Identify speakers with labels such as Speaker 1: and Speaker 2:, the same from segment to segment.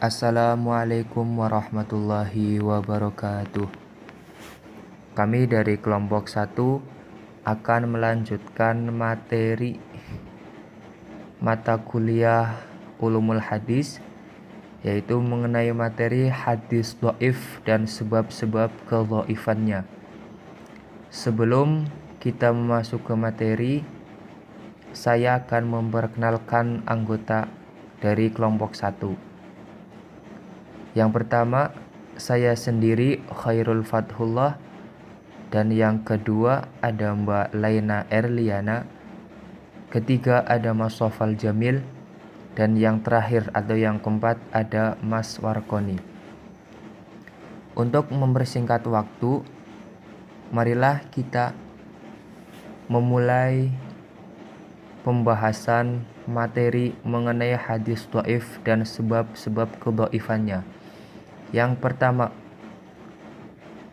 Speaker 1: Assalamualaikum warahmatullahi wabarakatuh. Kami dari kelompok 1 akan melanjutkan materi mata kuliah Ulumul Hadis, yaitu mengenai materi hadis dhaif dan sebab-sebab kedhaifannya. Sebelum kita masuk ke materi, saya akan memperkenalkan anggota dari kelompok 1. Yang pertama, saya sendiri Khairul Fathullah, dan yang kedua ada Mbak Laina Erliana, ketiga ada Mas Sofal Jamil, dan yang terakhir atau yang keempat ada Mas Warkoni. Untuk mempersingkat waktu, marilah kita memulai pembahasan materi mengenai hadis dhaif dan sebab-sebab kedhaifannya. Yang pertama,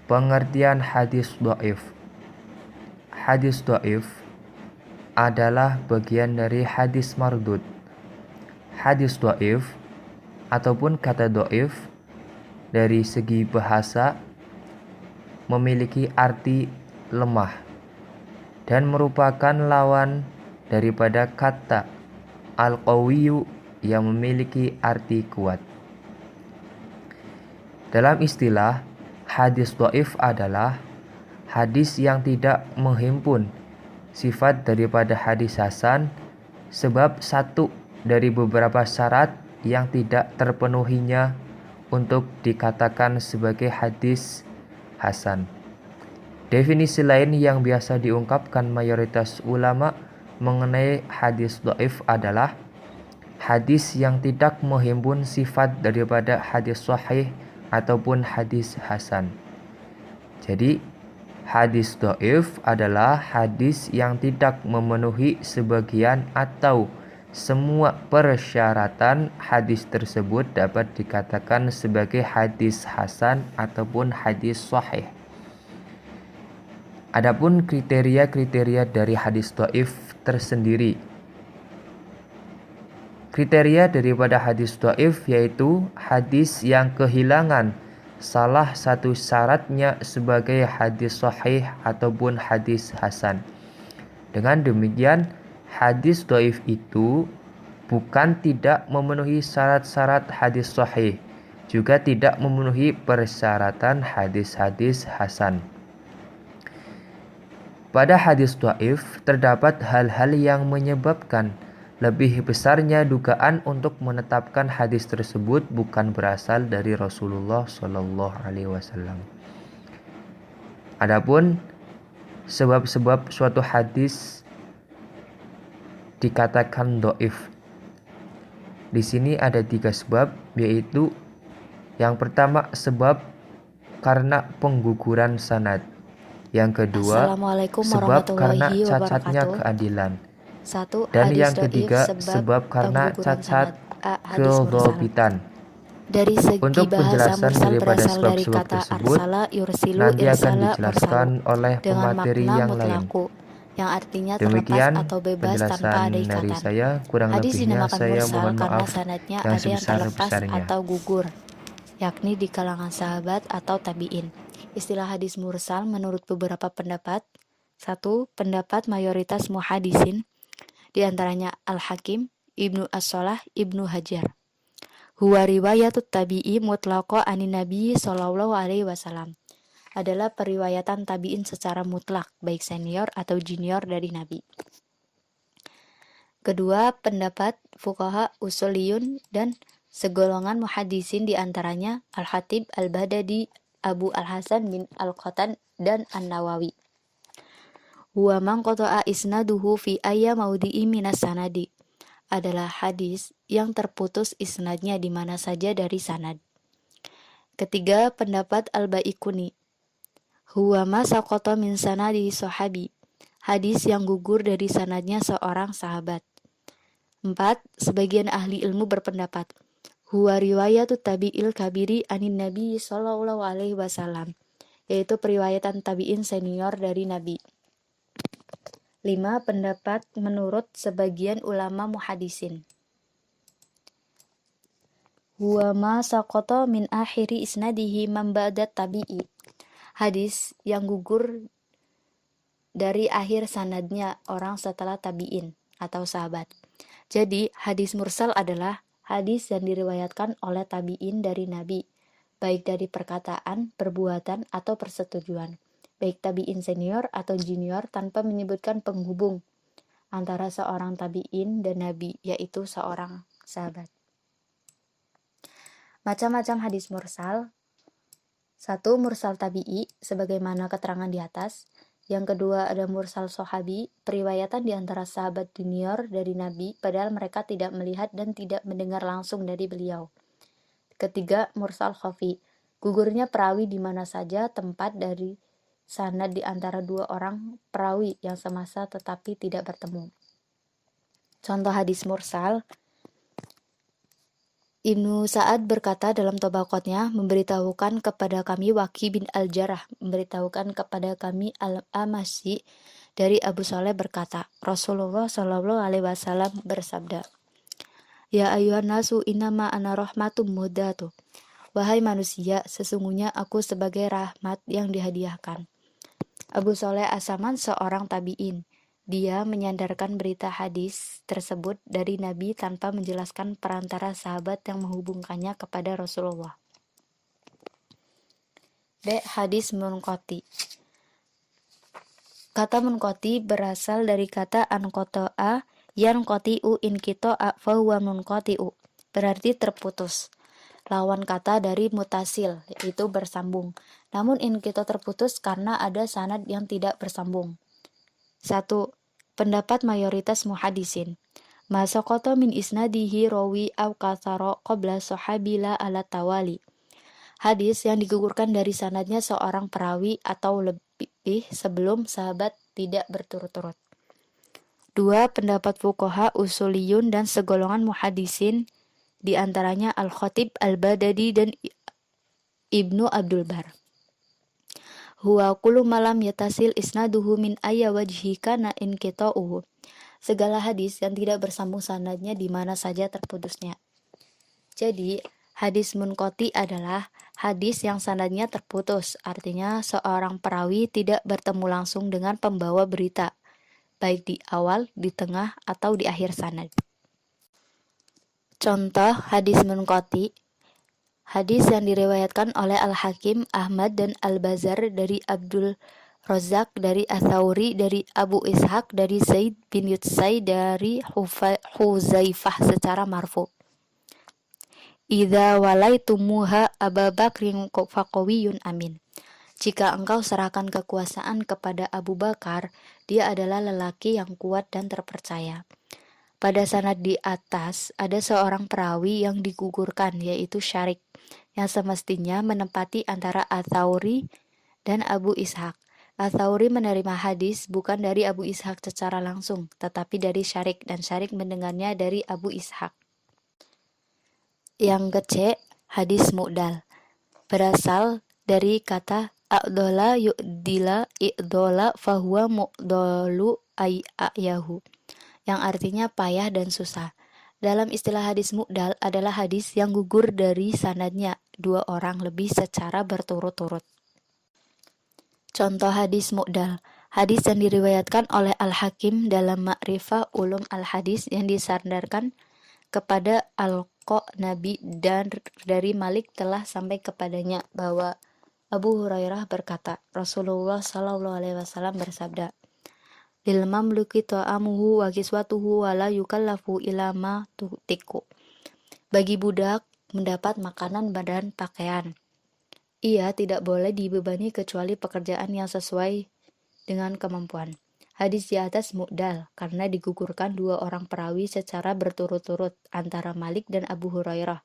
Speaker 1: pengertian hadis dhaif. Hadis dhaif adalah bagian dari hadis mardud. Hadis dhaif ataupun kata dhaif dari segi bahasa memiliki arti lemah dan merupakan lawan daripada kata al-qawiyyu yang memiliki arti kuat. Dalam istilah, hadis dhaif adalah hadis yang tidak menghimpun sifat daripada hadis hasan, sebab satu dari beberapa syarat yang tidak terpenuhinya untuk dikatakan sebagai hadis hasan. Definisi lain yang biasa diungkapkan mayoritas ulama mengenai hadis dhaif adalah hadis yang tidak menghimpun sifat daripada hadis sahih ataupun hadis hasan. Jadi, hadis dhaif adalah hadis yang tidak memenuhi sebagian atau semua persyaratan hadis tersebut dapat dikatakan sebagai hadis hasan ataupun hadis sahih. Adapun kriteria-kriteria dari hadis dhaif tersendiri. Kriteria daripada hadis dhaif yaitu hadis yang kehilangan salah satu syaratnya sebagai hadis sahih ataupun hadis hasan. Dengan demikian, hadis dhaif itu bukan tidak memenuhi syarat-syarat hadis sahih, juga tidak memenuhi persyaratan hadis-hadis hasan. Pada hadis dhaif terdapat hal-hal yang menyebabkan lebih besarnya dugaan untuk menetapkan hadis tersebut bukan berasal dari Rasulullah SAW. Adapun sebab-sebab suatu hadis dikatakan dhaif. Di sini ada 3 sebab, yaitu yang pertama sebab karena pengguguran sanad. Yang kedua sebab karena cacatnya keadilan. Dan yang ketiga sebab karena cacat kedhabitan.
Speaker 2: Dari segi
Speaker 1: Untuk
Speaker 2: bahasa
Speaker 1: penjelasan
Speaker 2: mursal
Speaker 1: daripada
Speaker 2: berasal dari
Speaker 1: sebab-sebab
Speaker 2: kata
Speaker 1: tersebut
Speaker 2: arsala yursilu
Speaker 1: nanti akan
Speaker 2: irsala
Speaker 1: dijelaskan
Speaker 2: mursalu
Speaker 1: oleh
Speaker 2: dengan
Speaker 1: pemateri
Speaker 2: makna
Speaker 1: yang lain.
Speaker 2: mutlaku yang artinya
Speaker 1: Demikian
Speaker 2: terlepas atau bebas tanpa
Speaker 1: penjelasan
Speaker 2: ada
Speaker 1: dari
Speaker 2: ikatan.
Speaker 1: saya. Kurang
Speaker 2: Hadis
Speaker 1: lebihnya
Speaker 2: dinamakan
Speaker 1: saya
Speaker 2: mursal
Speaker 1: mohon
Speaker 2: karena
Speaker 1: maaf
Speaker 2: sanadnya
Speaker 1: yang
Speaker 2: ada yang terlepas
Speaker 1: sebesar-besarnya.
Speaker 2: atau gugur, yakni di kalangan sahabat atau tabi'in. Istilah hadis mursal menurut beberapa pendapat. 1. Pendapat mayoritas muhadisin, di antaranya Al-Hakim, Ibnu As-Shalah, Ibnu Hajar. Huwa riwayatut tabi'i mutlaqo anin Nabi sallallahu alaihi wasallam. Adalah periwayatan tabi'in secara mutlak, baik senior atau junior dari Nabi. Kedua, pendapat fuqaha usuliyun dan segolongan muhadisin, di antaranya Al-Khatib Al-Baghdadi, Abu Al-Hasan bin Al-Qatan, dan An-Nawawi. Huwa man qata'a isnaduhu fi ayya maudhi'i minas sanadi. Adalah hadis yang terputus isnadnya di mana saja dari sanad. Ketiga, pendapat Al-Baikuni. Huwa ma saqata min sanadi sahabi. Hadis yang gugur dari sanadnya seorang sahabat. 4. Sebagian ahli ilmu berpendapat, huwa riwayatut tabi'il kabiri anin Nabi sallallahu alaihi wasallam, yaitu periwayatan tabi'in senior dari Nabi. 5. Pendapat menurut sebagian ulama muhadisin. huwa ma saqata min akhiri isnadihi man ba'da tabi'i. Hadis yang gugur dari akhir sanadnya orang setelah tabi'in atau sahabat. Jadi, hadis mursal adalah hadis yang diriwayatkan oleh tabi'in dari Nabi, baik dari perkataan, perbuatan, atau persetujuan, baik tabi'in senior atau junior tanpa menyebutkan penghubung antara seorang tabi'in dan Nabi, yaitu seorang sahabat. Macam-macam hadis mursal. 1. Mursal tabi'i, sebagaimana keterangan di atas. Yang kedua ada mursal sahabi, periwayatan di antara sahabat junior dari Nabi, padahal mereka tidak melihat dan tidak mendengar langsung dari beliau. Ketiga, mursal khafi, gugurnya perawi di mana saja tempat dari sanad di antara dua orang perawi yang semasa tetapi tidak bertemu. Contoh hadis mursal, Ibnu Sa'ad berkata dalam Tabaqatnya, memberitahukan kepada kami Waqi bin Al-Jarrah, memberitahukan kepada kami Al-Amasi dari Abu Saleh berkata, Rasulullah Shallallahu Alaihi Wasallam bersabda, Ya ayuhan nasu innama ana rahmatum muhdatu. Wahai manusia, sesungguhnya aku sebagai rahmat yang dihadiahkan. Abu Saleh As-Saman seorang tabi'in. Dia menyandarkan berita hadis tersebut dari Nabi tanpa menjelaskan perantara sahabat yang menghubungkannya kepada Rasulullah. D. Hadis munqati. Kata munqati berasal dari kata anqata'a yanqati'u inqita'a fahuwa munqati'u, berarti terputus. Lawan kata dari mutasil, yaitu bersambung. Namun inqita terputus karena ada sanad yang tidak bersambung. 1. Pendapat mayoritas muhadisin. Ma saqata min isnadihi rawi aw kathara qabla sahabila ala tawali. Hadis yang digugurkan dari sanadnya seorang perawi atau lebih sebelum sahabat tidak berturut-turut. 2. Pendapat fuqaha usuliyun dan segolongan muhadisin, di antaranya Al-Khatib Al-Baghdadi dan Ibnu Abdul Bar. Huwa kullu malam yatasil isnaduhu min ayya wajhi kana inqita'uhu. Segala hadis yang tidak bersambung sanadnya di mana saja terputusnya. Jadi, hadis munqati adalah hadis yang sanadnya terputus, artinya seorang perawi tidak bertemu langsung dengan pembawa berita, baik di awal, di tengah, atau di akhir sanad. Contoh hadis munqati, hadis yang diriwayatkan oleh Al-Hakim, Ahmad, dan Al-Bazar dari Abdul Razak, dari Ats-Tsauri, dari Abu Ishaq, dari Zaid bin Yutsai, dari Huzaifah secara marfu. Idza walaitumuha Abu Bakrin faqawiyun amin. Jika engkau serahkan kekuasaan kepada Abu Bakar, dia adalah lelaki yang kuat dan terpercaya. Pada sanad di atas ada seorang perawi yang digugurkan, yaitu Syarik, yang semestinya menempati antara Ats-Tsauri dan Abu Ishaq. Ats-Tsauri menerima hadis bukan dari Abu Ishaq secara langsung, tetapi dari Syarik, dan Syarik mendengarnya dari Abu Ishaq. Yang ke-C, hadis mu'dal, berasal dari kata a'dola yu'dila i'dola fahuwa mu'dolu ayyahu, yang artinya payah dan susah. Dalam istilah hadis mu'dal adalah hadis yang gugur dari sanadnya dua orang lebih secara berturut-turut. Contoh hadis mu'dal, hadis yang diriwayatkan oleh Al-Hakim dalam Ma'rifah Ulum Al-Hadis yang disandarkan kepada Al-Qanabi dan dari Malik telah sampai kepadanya bahwa Abu Hurairah berkata, Rasulullah Shallallahu Alaihi Wasallam bersabda, lil mamluki ta'amuhu wa kiswatuhu wa la yukallafu ila ma tutiku. Bagi budak mendapat makanan dan pakaian, ia tidak boleh dibebani kecuali pekerjaan yang sesuai dengan kemampuan. Hadis di atas mu'dal karena digugurkan dua orang perawi secara berturut-turut antara Malik dan Abu Hurairah,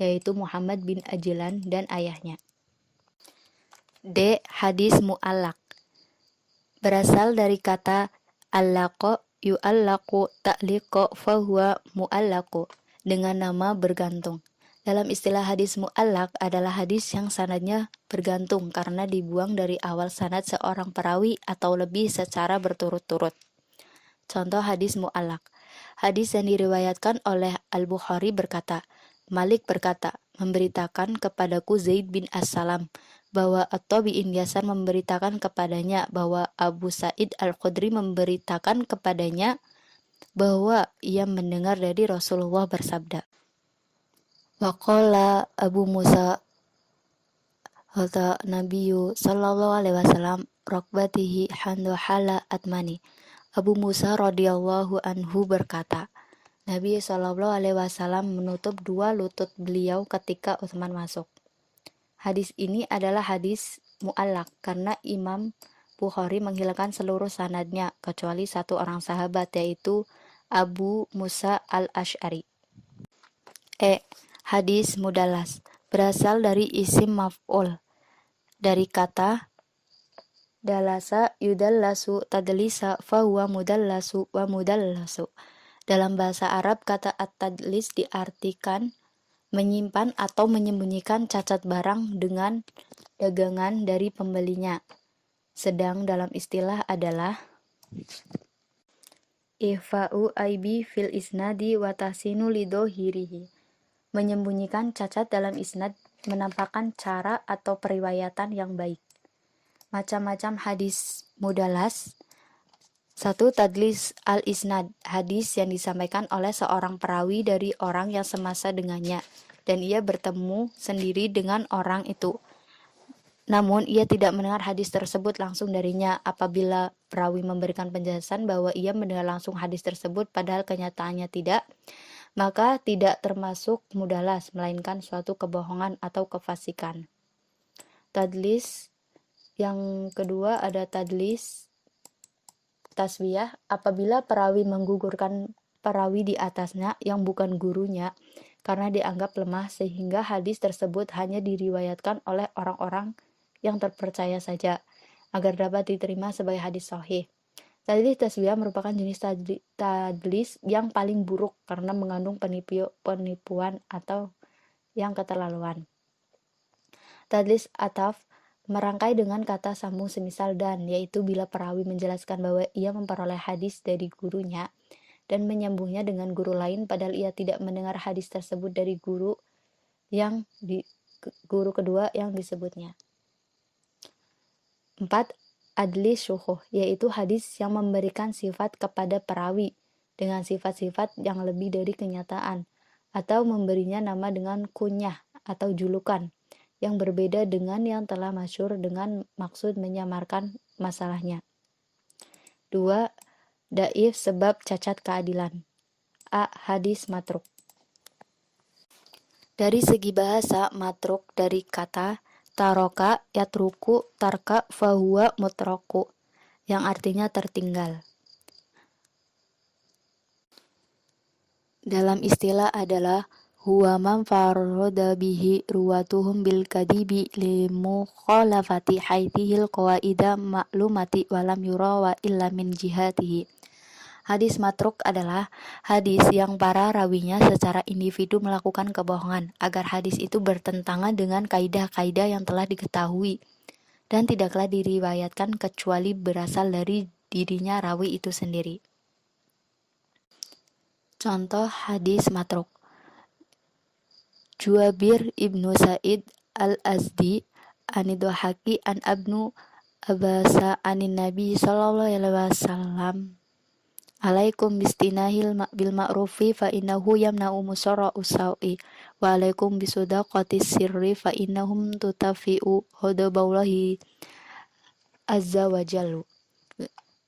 Speaker 2: yaitu Muhammad bin Ajlan dan ayahnya. D. Hadis mu'allaq, berasal dari kata allaqo yu'allaqu ta'liqo fahuwa mu'allaqu, dengan nama bergantung. Dalam istilah hadis mu'allaq adalah hadis yang sanadnya bergantung karena dibuang dari awal sanad seorang perawi atau lebih secara berturut-turut. Contoh hadis mu'allaq, hadis yang diriwayatkan oleh Al-Bukhari berkata, Malik berkata, memberitakan kepadaku Zaid bin As-Salam bahwa At-Tabi'in Yasan memberitakan kepadanya bahwa Abu Sa'id Al-Khudri memberitakan kepadanya bahwa ia mendengar dari Rasulullah bersabda. Waqala Abu Musa Hata Nabiyu sallallahu alaihi wasallam rokbatihi handohala atmani. Abu Musa radhiyallahu anhu berkata, Nabi sallallahu alaihi wasallam menutup dua lutut beliau ketika Utsman masuk. Hadis ini adalah hadis mu'allaq karena Imam Bukhari menghilangkan seluruh sanadnya kecuali satu orang sahabat yaitu Abu Musa al-Asy'ari. Hadis mudalas berasal dari isim maf'ul dari kata dalasa yudallasu tadlisa fahuwa mudallasu wa mudallasu. Dalam bahasa Arab kata at-tadlis diartikan menyimpan atau menyembunyikan cacat barang dengan dagangan dari pembelinya. Sedang dalam istilah adalah ihfa'u aibi fil isnadi wa tahsinu lidohirihi. Menyembunyikan cacat dalam isnad, menampakkan cara atau periwayatan yang baik. Macam-macam hadis mudalas. 1. Tadlis al-isnad, hadis yang disampaikan oleh seorang perawi dari orang yang semasa dengannya, dan ia bertemu sendiri dengan orang itu. Namun, ia tidak mendengar hadis tersebut langsung darinya. Apabila perawi memberikan penjelasan bahwa ia mendengar langsung hadis tersebut, padahal kenyataannya tidak, maka tidak termasuk mudalas, melainkan suatu kebohongan atau kefasikan. Tadlis yang kedua ada tadlis taswiyah, apabila perawi menggugurkan perawi di atasnya yang bukan gurunya karena dianggap lemah sehingga hadis tersebut hanya diriwayatkan oleh orang-orang yang terpercaya saja agar dapat diterima sebagai hadis sahih. Tadlis taswiyah merupakan jenis tadlis yang paling buruk karena mengandung penipuan atau yang keterlaluan. Tadlis ataf merangkai dengan kata sambung semisal dan, yaitu bila perawi menjelaskan bahwa ia memperoleh hadis dari gurunya dan menyambungnya dengan guru lain padahal ia tidak mendengar hadis tersebut dari guru kedua yang disebutnya. 4. Adli syuhuh, yaitu hadis yang memberikan sifat kepada perawi dengan sifat-sifat yang lebih dari kenyataan atau memberinya nama dengan kunyah atau julukan yang berbeda dengan yang telah masyhur dengan maksud menyamarkan masalahnya. 2. Dhaif sebab cacat keadilan. Hadis matruk. Dari segi bahasa, matruk dari kata taroka yatruku tarka fahuwa mutraku yang artinya tertinggal. Dalam istilah adalah huwa man farada bihi ruwatuhum bil kadibi limukhalafati haitihil qawaida ma'lumati walam yura wa illa min jihatihi. Hadis matruk adalah hadis yang para rawinya secara individu melakukan kebohongan agar hadis itu bertentangan dengan kaidah-kaidah yang telah diketahui dan tidaklah diriwayatkan kecuali berasal dari dirinya rawi itu sendiri. Contoh hadis matruk. Juabir ibnu Sa'id al-Azdi anidhahaki an abnu abasa anin nabi sallallahu alaihi wasallam alaikum bistinahil bil ma'rufi fa innahu yamna'u musarra usawi wa alaikum bisudaqatis sirri fa innahum tutafi'u hadaballahi azza wa jallu.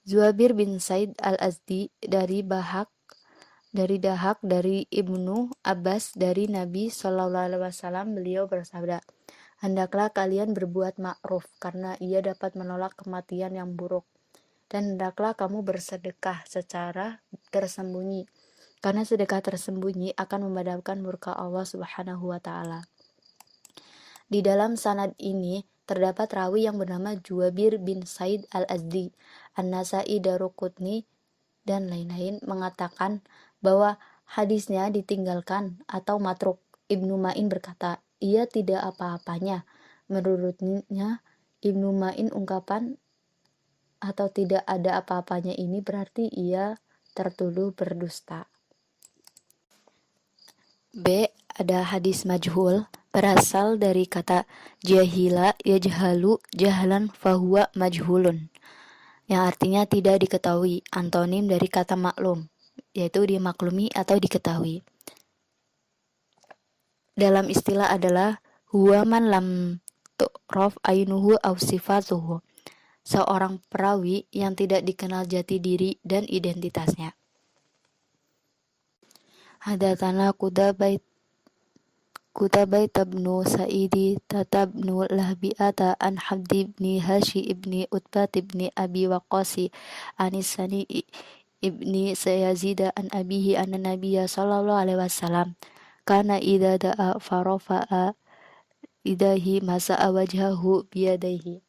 Speaker 2: Zubair bin Said al-Azdi dari Dahak dari Ibnu Abbas dari Nabi sallallahu alaihi wasallam, beliau bersabda, hendaklah kalian berbuat ma'ruf karena ia dapat menolak kematian yang buruk. Dan hendaklah kamu bersedekah secara tersembunyi, karena sedekah tersembunyi akan memadamkan murka Allah Subhanahu wa Ta'ala. Di dalam sanad ini terdapat rawi yang bernama Juabir bin Said al-Azdi, An-Nasai, Daruqutni, dan lain-lain mengatakan bahwa hadisnya ditinggalkan atau matruk. Ibnu Ma'in berkata, ia tidak apa-apanya. Menurutnya Ibnu Ma'in ungkapan atau tidak ada apa-apanya ini berarti ia tertuduh berdusta. ada hadis majhul, berasal dari kata jahila yajhalu jahlan fahuwa majhulun, yang artinya tidak diketahui, antonim dari kata maklum, yaitu dimaklumi atau diketahui. Dalam istilah adalah huwa man lam tu'raf ainuhu aw sifatuhu, seorang perawi yang tidak dikenal jati diri dan identitasnya. Hadatsana Kutabait ibnu Sa'idi tatabnu Lahbi'ata an Habdi ibni Hashi ibni Utbat ibni Abi Waqqasi Anisani ibni Sayazida an abihi anna Nabiyya sallallahu alaihi wasallam kana idza da'a farafa'a idahi masa'a wajhahu biyadaihi.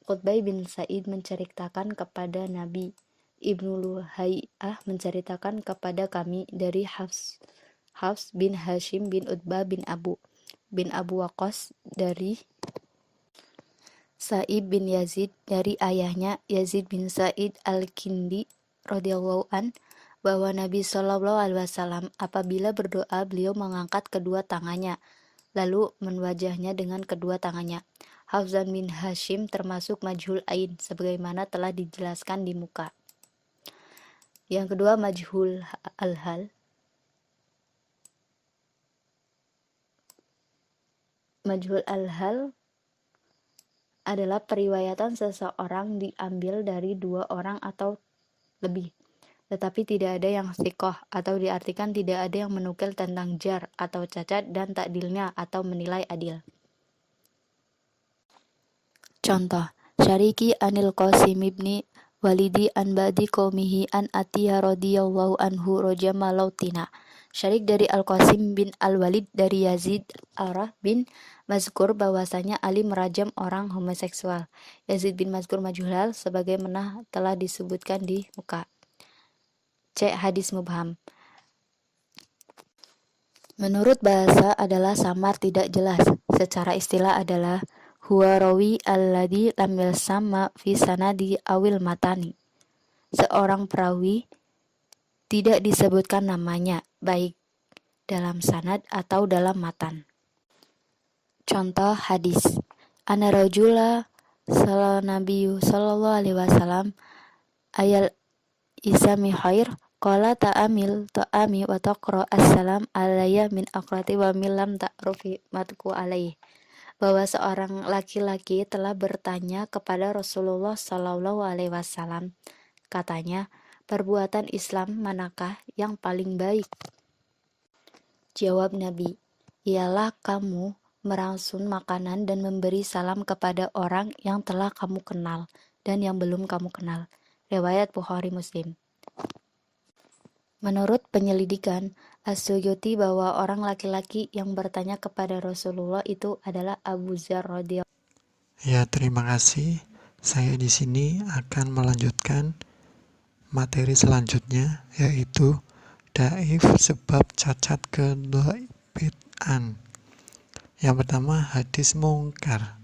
Speaker 2: Qutbah bin Sa'id menceritakan kepada Nabi. Ibnu Luhai'ah menceritakan kepada kami dari Hafs bin Hashim bin Utbah bin Abu Waqqas dari Sa'ib bin Yazid dari ayahnya Yazid bin Sa'id al-Kindi radhiyallahu an, bahwa Nabi Shallallahu alaihi wasallam apabila berdoa beliau mengangkat kedua tangannya lalu menwajahnya dengan kedua tangannya. Hafzan bin Hashim termasuk majhul ain sebagaimana telah dijelaskan di muka. Yang kedua majhul al-hal. Majhul al-hal adalah periwayatan seseorang diambil dari dua orang atau lebih, tetapi tidak ada yang thiqah, atau diartikan tidak ada yang menukil tentang jar atau cacat dan takdilnya atau menilai adil. Contoh, Syariki anil Qasim ibni Walidi an ba'di qaumihi an Atiyah radhiyallahu anhu rojama lautina. Syarik dari Al-Qasim bin Al-Walid dari Yazid Arah bin Mazkur bahwasanya Ali merajam orang homoseksual. Yazid bin Mazkur majhul sebagaimana telah disebutkan di muka. C. Hadis mubham. Menurut bahasa adalah samar tidak jelas. Secara istilah adalah huwa rawi alladhi lam yalsama fi sanadi awil matani. Seorang perawi tidak disebutkan namanya, baik dalam sanad atau dalam matan. Contoh hadis. Ana rajula sallallahu sallallahu alaihi wasallam ayal isami khair qala ta'amil ta'ami wa taqra assalam alayya min aqrati wa milam ta'rufi matku alaih. Bahwa seorang laki-laki telah bertanya kepada Rasulullah sallallahu alaihi wasallam. Katanya, perbuatan Islam manakah yang paling baik? Jawab Nabi, ialah kamu merangsung makanan dan memberi salam kepada orang yang telah kamu kenal dan yang belum kamu kenal. Riwayat Bukhari Muslim. Menurut penyelidikan, As-Suyuti bahwa orang laki-laki yang bertanya kepada Rasulullah itu adalah Abu Dzar radhiyallahu.
Speaker 3: Ya, terima kasih. Saya di sini akan melanjutkan materi selanjutnya, yaitu dhaif sebab cacat kedhaifan. Yang pertama, hadis mungkar.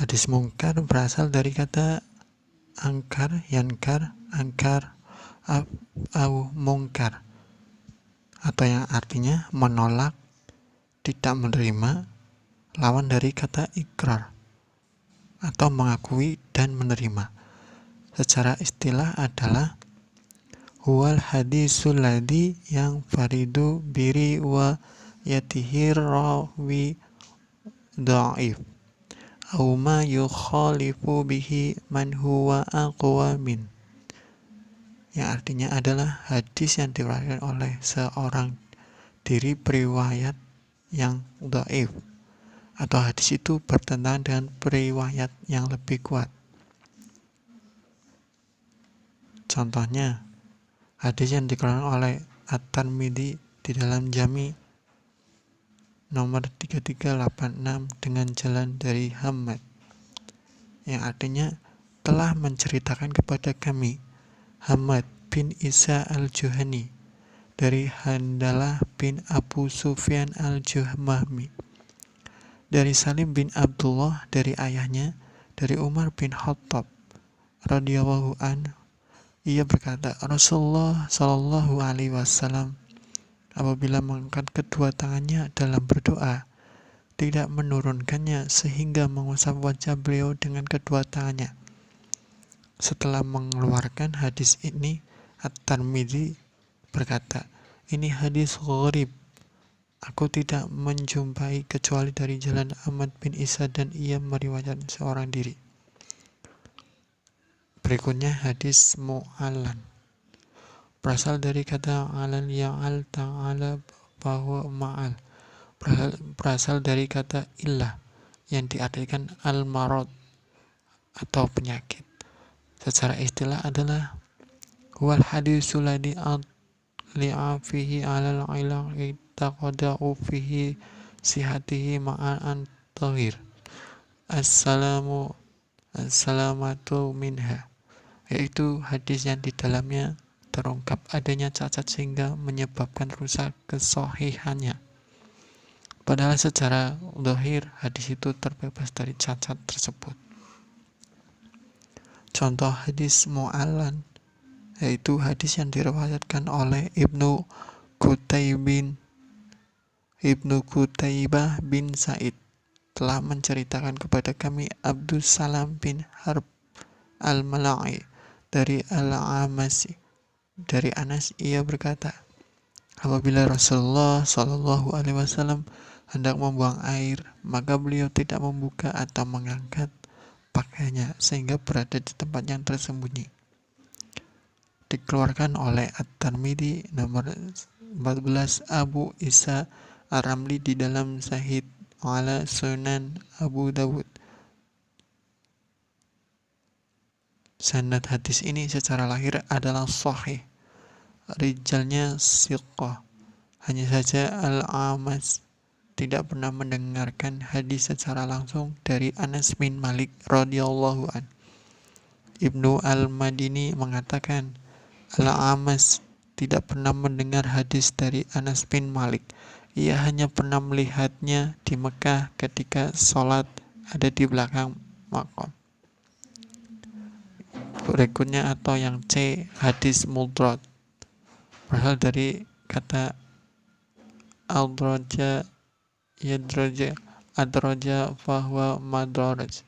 Speaker 3: Hadis mungkar berasal dari kata angkar, yankar, angkar, au mungkar, atau yang artinya menolak, tidak menerima, lawan dari kata ikrar, atau mengakui dan menerima. Secara istilah adalah huwal hadisul ladzi yang faridu biri wa yatihir rawi dhaif au ma yukhalifu bihi man huwa aqwa min, yang artinya adalah hadis yang diriwayatkan oleh seorang diri periwayat yang dhaif, atau hadis itu bertentangan dengan periwayat yang lebih kuat. Contohnya, hadis yang dikeluarkan oleh At-Tirmidzi di dalam Jami nomor 3386 dengan jalan dari Hammad, yang artinya telah menceritakan kepada kami Hammad bin Isa al-Juhani dari Handalah bin Abu Sufyan al-Juhmahmi, dari Salim bin Abdullah dari ayahnya, dari Umar bin Khattab radhiyallahu anhu. Ia berkata, Rasulullah sallallahu alaihi wasallam apabila mengangkat kedua tangannya dalam berdoa, tidak menurunkannya sehingga mengusap wajah beliau dengan kedua tangannya. Setelah mengeluarkan hadis ini, At-Tirmidzi berkata, ini hadis gharib. Aku tidak menjumpai kecuali dari jalan Ahmad bin Isa dan ia meriwayatkan seorang diri. Berikutnya hadis mu'alan. Berasal dari kata alal ya'al ta'ala bahwa ma'al. Berasal dari kata illah yang diartikan al-marad atau penyakit. Secara istilah adalah wal hadisul ladzi li'afihi alal ilaqi taqada'u fihi sihatihi ma'an tahir assalamatu minha, yaitu hadis yang di dalamnya terungkap adanya cacat sehingga menyebabkan rusak kesohihannya. Padahal secara zahir hadis itu terbebas dari cacat tersebut. Contoh hadis mu'alan yaitu hadis yang diriwayatkan oleh Ibnu Qutaibah bin Sa'id telah menceritakan kepada kami Abdus Salam bin Harb al-Mala'i dari Al-Amasi. Dari Anas ia berkata, apabila Rasulullah Shallallahu Alaihi Wasallam hendak membuang air, maka beliau tidak membuka atau mengangkat pakaiannya sehingga berada di tempat yang tersembunyi. Dikeluarkan oleh At-Tirmidzi nomor 14, Abu Isa Ar-Ramli di dalam Sahih ala Sunan Abu Dawud. Sanad hadis ini secara lahir adalah sahih. Rijalnya siqah. Hanya saja Al-Amas tidak pernah mendengarkan hadis secara langsung dari Anas bin Malik radhiyallahu an. Ibnu Al-Madini mengatakan Al-Amas tidak pernah mendengar hadis dari Anas bin Malik. Ia hanya pernah melihatnya di Mekah ketika sholat ada di belakang maqam. Berikutnya atau yang C, hadis mudrad. Berasal dari kata adraja adraja fahuwa madraj,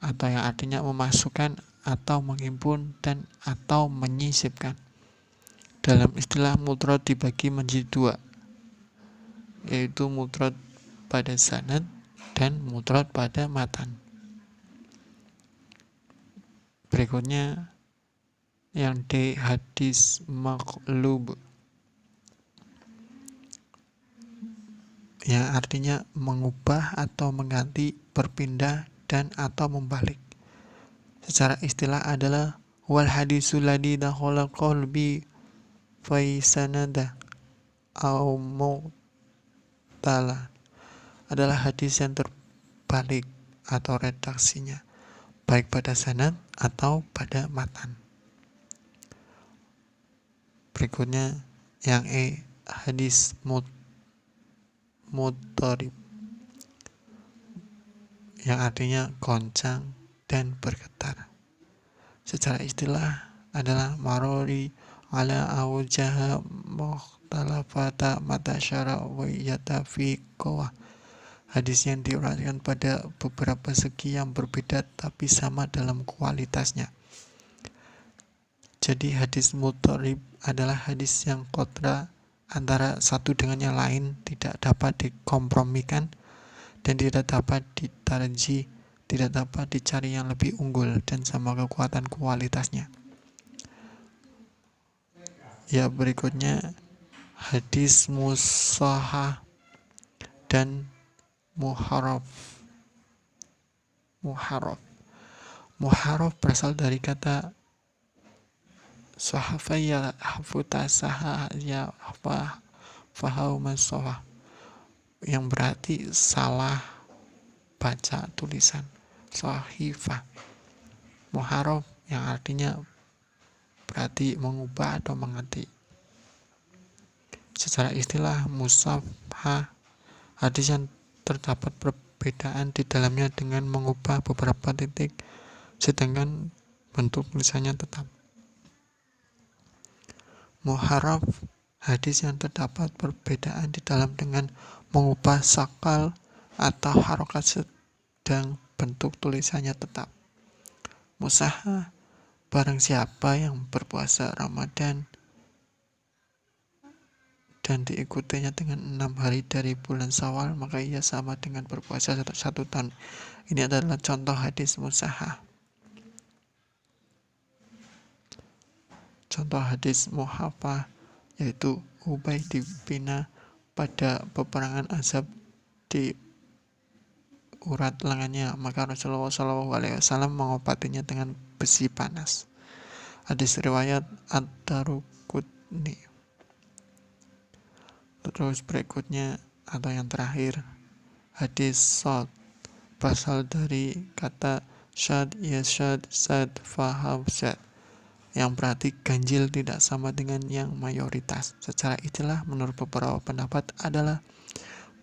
Speaker 3: atau yang artinya memasukkan atau menghimpun dan atau menyisipkan. Dalam istilah mudrad dibagi menjadi dua, yaitu mudrad pada sanad dan mudrad pada matan. Berikutnya yang D, hadis maqlub, yang artinya mengubah atau mengganti, berpindah dan atau membalik. Secara istilah adalah wal hadisul ladzi dakhala qalbi faisanada au mu'tala, adalah hadis yang terbalik atau redaksinya baik pada sanad atau pada matan. Berikutnya yang E, hadis mudharib, yang artinya goncang dan bergetar. Secara istilah adalah marori ala awjaha mukhtalafata matasyara wa yatafiqwa, hadis yang diuraikan pada beberapa segi yang berbeda tapi sama dalam kualitasnya. Jadi hadis mudharib adalah hadis yang kontra antara satu dengan yang lain, tidak dapat dikompromikan dan tidak dapat ditarji, tidak dapat dicari yang lebih unggul dan sama kekuatan kualitasnya. Ya, berikutnya hadis musahah dan muharraf. Muharraf berasal dari kata sahafa ya hafutasaha ya fahau masohah, yang berarti salah baca tulisan. Sahifah. Muharraf yang artinya berarti mengubah atau mengganti. Secara istilah musafhah, hadis yang terdapat perbedaan di dalamnya dengan mengubah beberapa titik sedangkan bentuk tulisannya tetap. Muharraf Hadis yang terdapat perbedaan di dalam dengan mengubah sakal atau harokat sedang bentuk tulisannya tetap. Musaha, barang siapa yang berpuasa Ramadan dan diikutinya dengan 6 hari dari bulan Syawal, maka ia sama dengan berpuasa satu tahun. Ini adalah contoh hadis musaha. Contoh hadis muhafah yaitu Ubay dipina pada peperangan Ahzab di urat lengannya, maka Rasulullah SAW mengobatinya dengan besi panas. Hadis riwayat Ad-Daruqutni. Terus berikutnya atau yang terakhir, hadis shad berasal dari kata syad yashad sad faham syad, yang berarti ganjil tidak sama dengan yang mayoritas. Secara istilah menurut beberapa pendapat adalah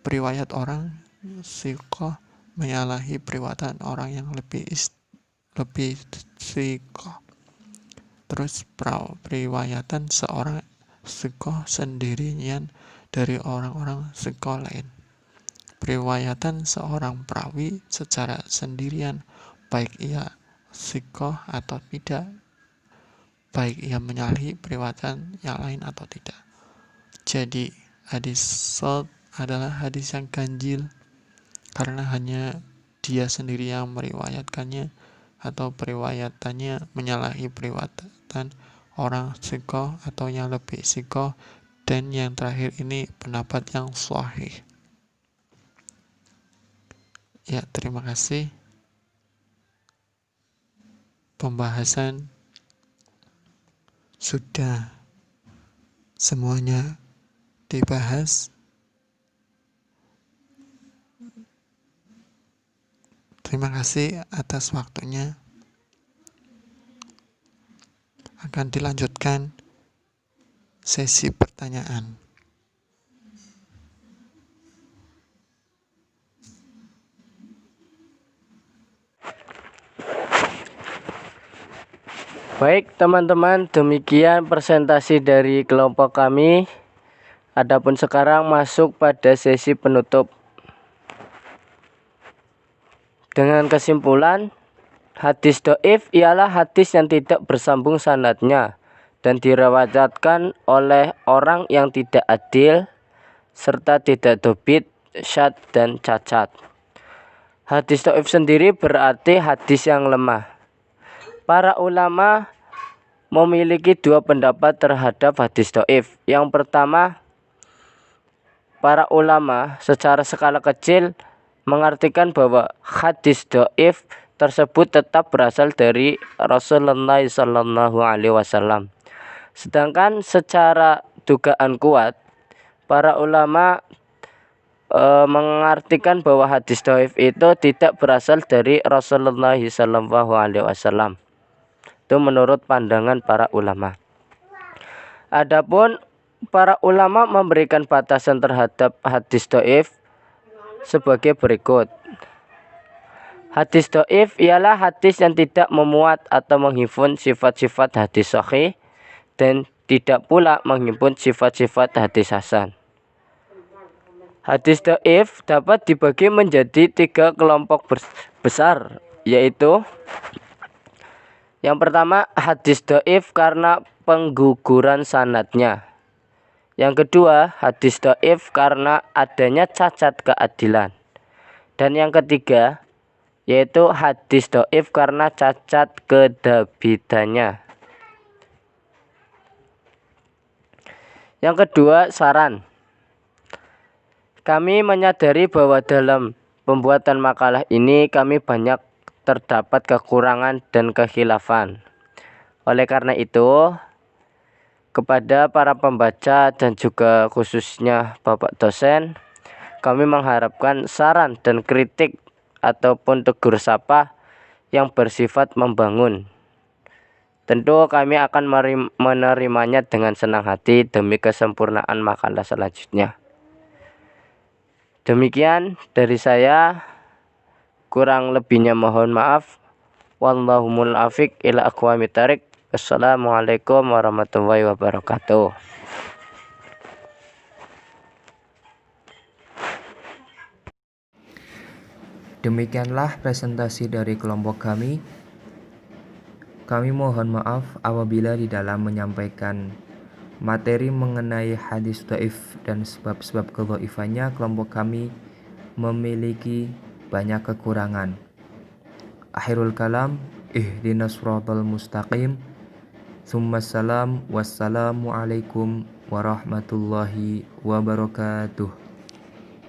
Speaker 3: periwayat orang siqah menyalahi periwayatan orang yang lebih siqah. Terus periwayatan seorang siqah sendirian dari orang-orang siqah lain. Periwayatan seorang perawi secara sendirian, baik ia siqah atau tidak, baik ia menyalahi periwayatan yang lain atau tidak. Jadi hadis shad adalah hadis yang ganjil karena hanya dia sendiri yang meriwayatkannya atau periwayatannya menyalahi periwayatan orang siqah atau yang lebih siqah, dan yang terakhir ini pendapat yang sahih. Ya, terima kasih. Pembahasan sudah semuanya dibahas. Terima kasih atas waktunya. Akan dilanjutkan sesi pertanyaan.
Speaker 4: Baik teman-teman, demikian presentasi dari kelompok kami. Adapun sekarang masuk pada sesi penutup. Dengan kesimpulan, hadis dhaif ialah hadis yang tidak bersambung sanadnya dan diriwayatkan oleh orang yang tidak adil serta tidak dobit, syad dan cacat. Hadis dhaif sendiri berarti hadis yang lemah. Para ulama memiliki dua pendapat terhadap hadis dhaif. Yang pertama, para ulama secara skala kecil mengartikan bahwa hadis dhaif tersebut tetap berasal dari Rasulullah SAW. Sedangkan secara dugaan kuat, para ulama mengartikan bahwa hadis dhaif itu tidak berasal dari Rasulullah SAW. Itu menurut pandangan para ulama. Adapun para ulama memberikan batasan terhadap hadis dhaif sebagai berikut. Hadis dhaif ialah hadis yang tidak memuat atau menghimpun sifat-sifat hadis sahih dan tidak pula menghimpun sifat-sifat hadis hasan. Hadis dhaif dapat dibagi menjadi 3 kelompok besar, yaitu yang pertama, hadis dhaif karena pengguguran sanadnya. Yang kedua, hadis dhaif karena adanya cacat keadilan. Dan yang ketiga, yaitu hadis dhaif karena cacat kedabidannya. Yang kedua, saran. Kami menyadari bahwa dalam pembuatan makalah ini kami banyak terdapat kekurangan dan kekhilafan. Oleh karena itu, kepada para pembaca dan juga khususnya Bapak dosen, kami mengharapkan saran dan kritik ataupun tegur sapa yang bersifat membangun. Tentu kami akan menerimanya dengan senang hati demi kesempurnaan makalah selanjutnya. Demikian dari saya. Kurang lebihnya mohon maaf. Wallahumul afiq ila aqwamit thariq. Assalamualaikum warahmatullahi wabarakatuh.
Speaker 1: Demikianlah presentasi dari kelompok kami. Kami mohon maaf apabila di dalam menyampaikan materi mengenai hadis dhaif dan sebab-sebab kedhaifannya kelompok kami memiliki banyak kekurangan. Akhirul kalam, ihdinas siratal mustaqim. Tsummassalam, wassalamualaikum warahmatullahi wabarakatuh.